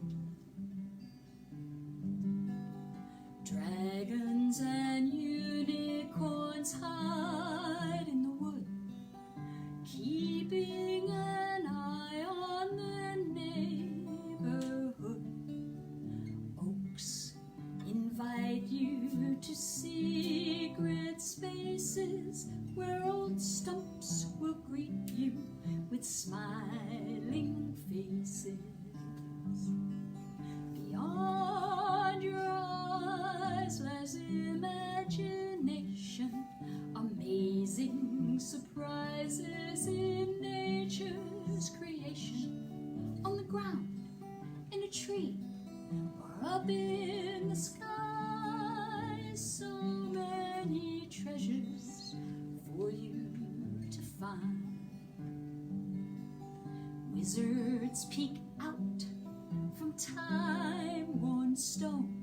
Dragons and unicorns hide in the wood, keeping an eye on the neighborhood. Oaks invite you to secret spaces where old stumps will greet you with smiling faces. Beyond your eyes lies imagination, amazing surprises in nature's creation. On the ground, in a tree, or up in the sky, so many treasures for you to find. Wizards peek out from time-worn stone,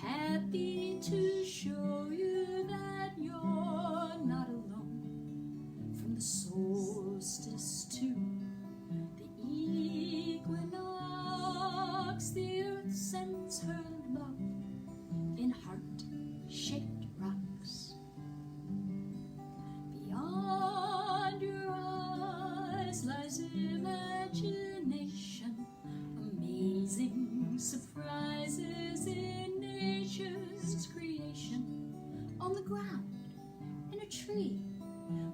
happy to show you that you're not alone. From the solstice to the equinox, the earth sends her love in heart-shaped rocks. Beyond your eyes lies imagination, amazing surprises in nature's creation. On the ground, in a tree,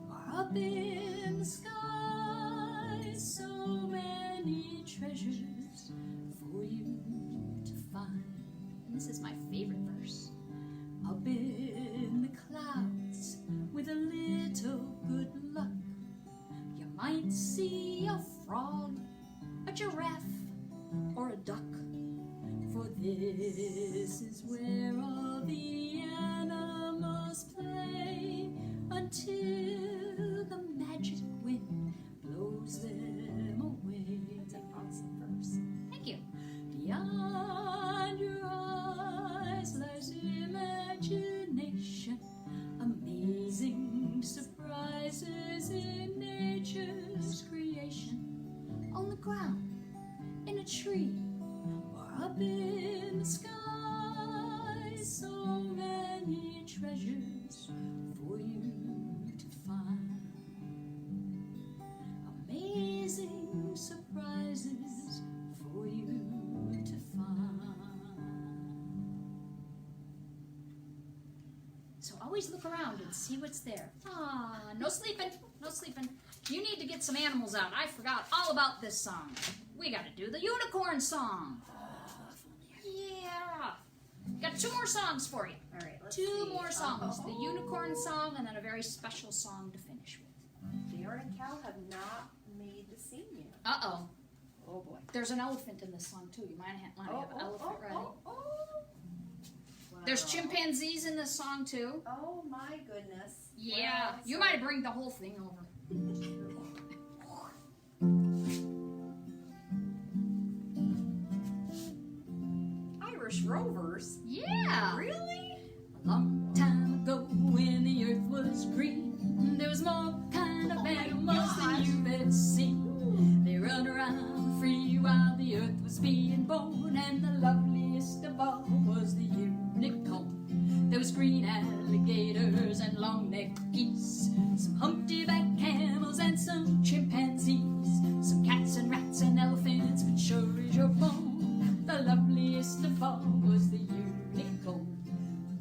or up in the sky, so many treasures for you to find. And this is my favorite verse. Up in the clouds, with a little good luck, you might see a frog, a giraffe, or a duck. For this is where all the animals play, until the magic wind blows them away. That's an awesome verse. Thank you. Beyond your eyes lies imagination, amazing surprises in nature's creation. On the ground, in a tree, or up in the sky, so many treasures for you always look around and see what's there. Ah, no sleeping, no sleeping. You need to get some animals out. I forgot all about this song. We got to do the unicorn song. Yeah. Got 2 more songs for you. All right, let's 2 see. more songs. The unicorn song and then a very special song to finish with. Bear and cow have not made the scene yet. Uh-oh. Oh boy. There's an elephant in this song, too. You might want to have an elephant ready. Wow. There's chimpanzees in this song, too. Oh my goodness. Yeah. Well, You so- might bring the whole thing over. Irish Rovers? Yeah. Really? A long time ago when the earth was green, there was more kind of animals than you've ever seen. They run around free while the earth was being born, and the loveliest of all was the unicorn. There was green alligators and long-necked geese, some humpty-back camels and some chimpanzees, some cats and rats and elephants, but sure as you're born, the loveliest of all was the unicorn.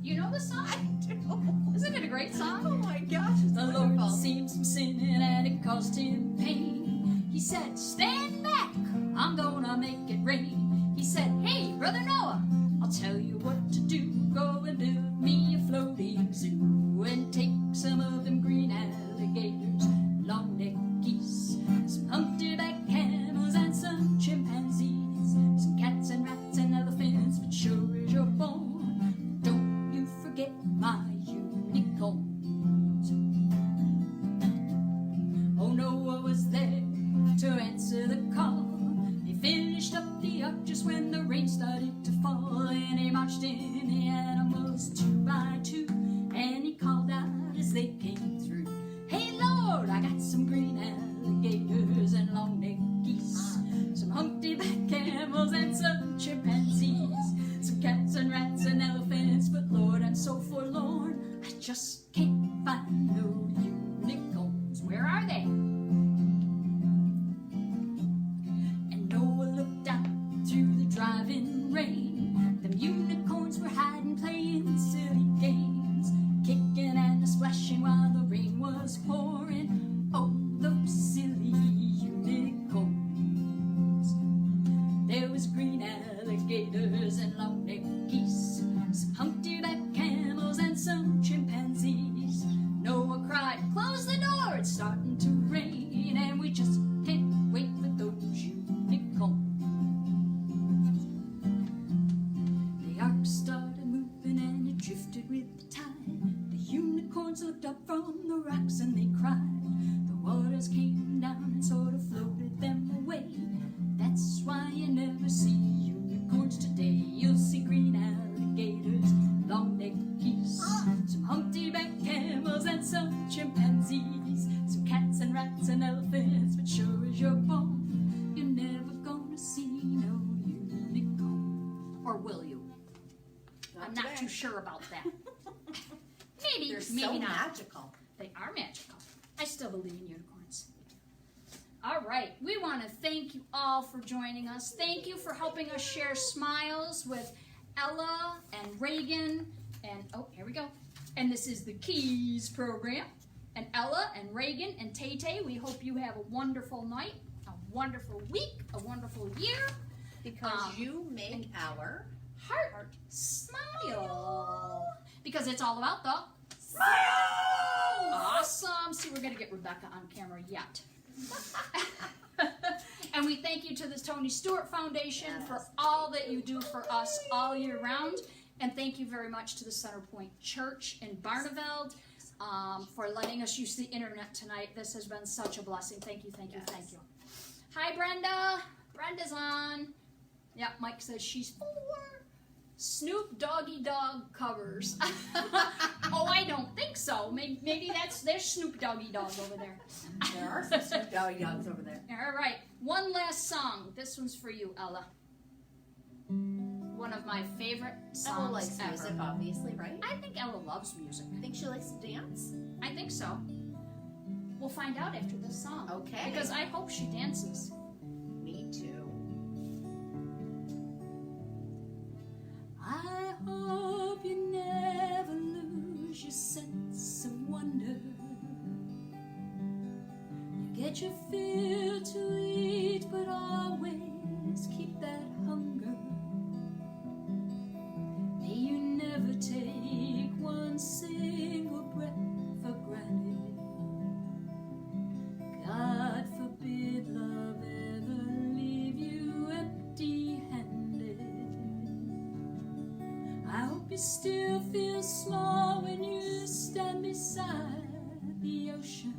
You know the song? I do. Isn't it a great song? Oh my gosh, it's The wonderful. Lord seems from sinning and it caused him pain. He said, stand back, I'm gonna make it rain. He said, hey, Brother Noah, I'll tell you what to do. Go and build me a floating zoo and take some of them green alligators, long-necked geese, some humpty-back camels and some chimpanzees, some cats and rats and elephants, but sure as you're born, don't you forget my unicorns. Oh, Noah was there to answer the call. He finished up the ark just when the rain started to fall, and he marched in the animals 2 by 2, and he called out as they came through, hey Lord, I got some green alligators and long-necked geese, some humpty-back camels and some chimpanzees, some cats and rats and elephants, but Lord, I'm so forlorn, I just can't find no unicorns. Where are they? And Noah looked out through the driving rain. Them unicorns were hiding, playing silly games, kicking and splashing while the rain was pouring. Oh, those silly unicorns. There was green alligators and long-necked geese, some humpty-back camels and some chimpanzees. Noah cried, close the door, it's starting to rain, and we just can't wait for those unicorns. The ark started moving and it drifted with the tide. The unicorns looked up from the rocks and they cried. The waters came down and sort of floated them away. That's why you never see unicorns today. You'll see green alligators, long-necked geese, some humpty-back camels and some chimpanzees, some cats and rats and elephants, but sure as you're born, you're never gonna see no unicorn. Or will you? I'm not today. too sure about that. Maybe, They're maybe so not. magical. They are magical. I still believe in unicorns. All right, we want to thank you all for joining us. Thank you for helping us share smiles with Ella and Reagan and, oh, here we go. And this is the Keys program. And Ella and Reagan and Tay-Tay, we hope you have a wonderful night, a wonderful week, a wonderful year. Because you make our Heart smile. Because it's all about the smile. awesome. See, we're going to get Rebecca on camera yet. And we thank you to the Tony Stewart Foundation for all that you do for us all year round. And thank you very much to the Centerpoint Church in Barneveld for letting us use the internet tonight. This has been such a blessing. Thank you, thank you, thank you. Hi, Brenda. Brenda's on. Yeah, Mike says she's 4. Snoop Doggy Dog covers. Oh, I don't think so. Maybe there's Snoop Doggy Dog over there. There are some Snoop Doggy Dogs over there. All right, one last song. This one's for you, Ella. One of my favorite songs Ella likes ever. music, obviously, right? I think Ella loves music. I think she likes to dance. I think so. We'll find out after this song. Okay. Because I hope she dances. Me too. I hope you never lose your sense Get your fill to eat, but always keep that hunger. May you never take one single breath for granted. God forbid love ever leave you empty-handed. I hope you still feel small when you stand beside the ocean.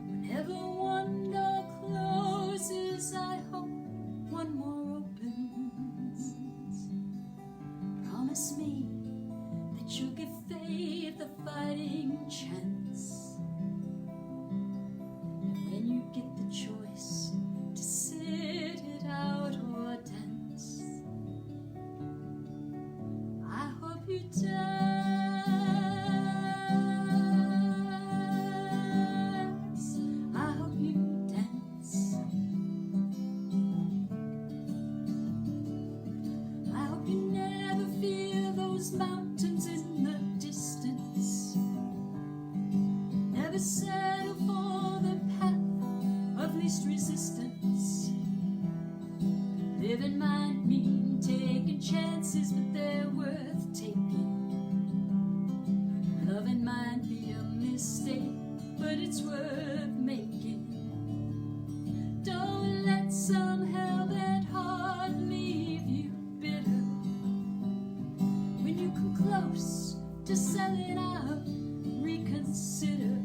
Whenever one door closes, I hope one more opens. Promise me that you'll give faith a fighting chance. And when you get the choice to sit it out or dance, I hope you dance. I hope you dance. I hope you never feel those mountains in the distance. Never settle for the path of least resistance. Living might mean taking chances, but they're worth taking. Loving might be a mistake, but it's worth making. Don't let some hell-bent heart leave you bitter. When you come close to selling out, reconsider.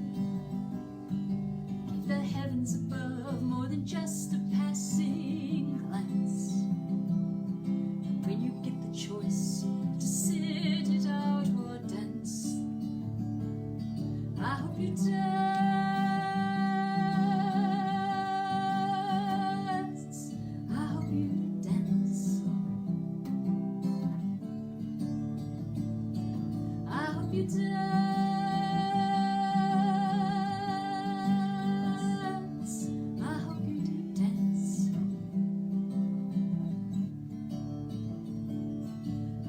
Give the heavens above more than just a passing glance. And when you get the choice to sit it out or dance, I hope you dance. I hope you dance. I hope you dance. I hope you do dance.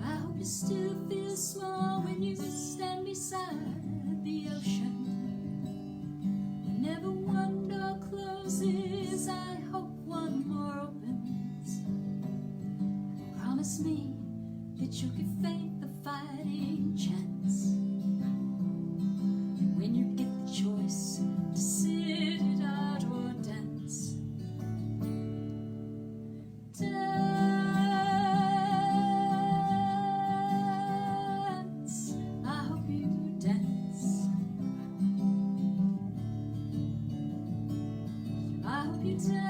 I hope you still feel small when you stand beside the ocean. Whenever one door closes, I hope one more opens. Promise me that you'll give faith a fighting chance. And when you get the choice to sit it out or dance, dance. I hope you dance. I hope you dance.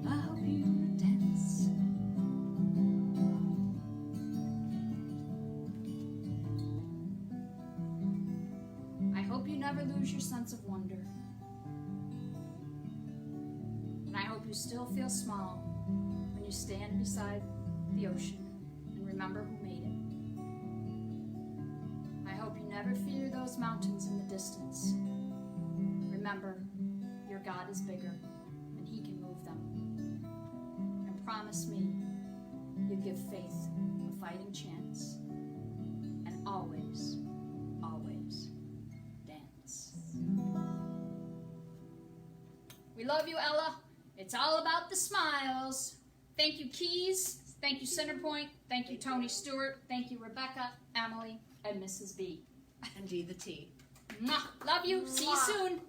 I hope you dance. I hope you never lose your sense of wonder. And I hope you still feel small when you stand beside the ocean and remember who made it. I hope you never fear those mountains in the distance. Remember, your God is bigger and He can move them. And promise me you'll give faith a fighting chance. And always, always dance. We love you, Ella. It's all about the smiles. Thank you, Keys. Thank you, Centerpoint. Thank you, Tony Stewart. Thank you, Rebecca, Emily, and Mrs. B. And D the T. Mwah. Love you. See you soon.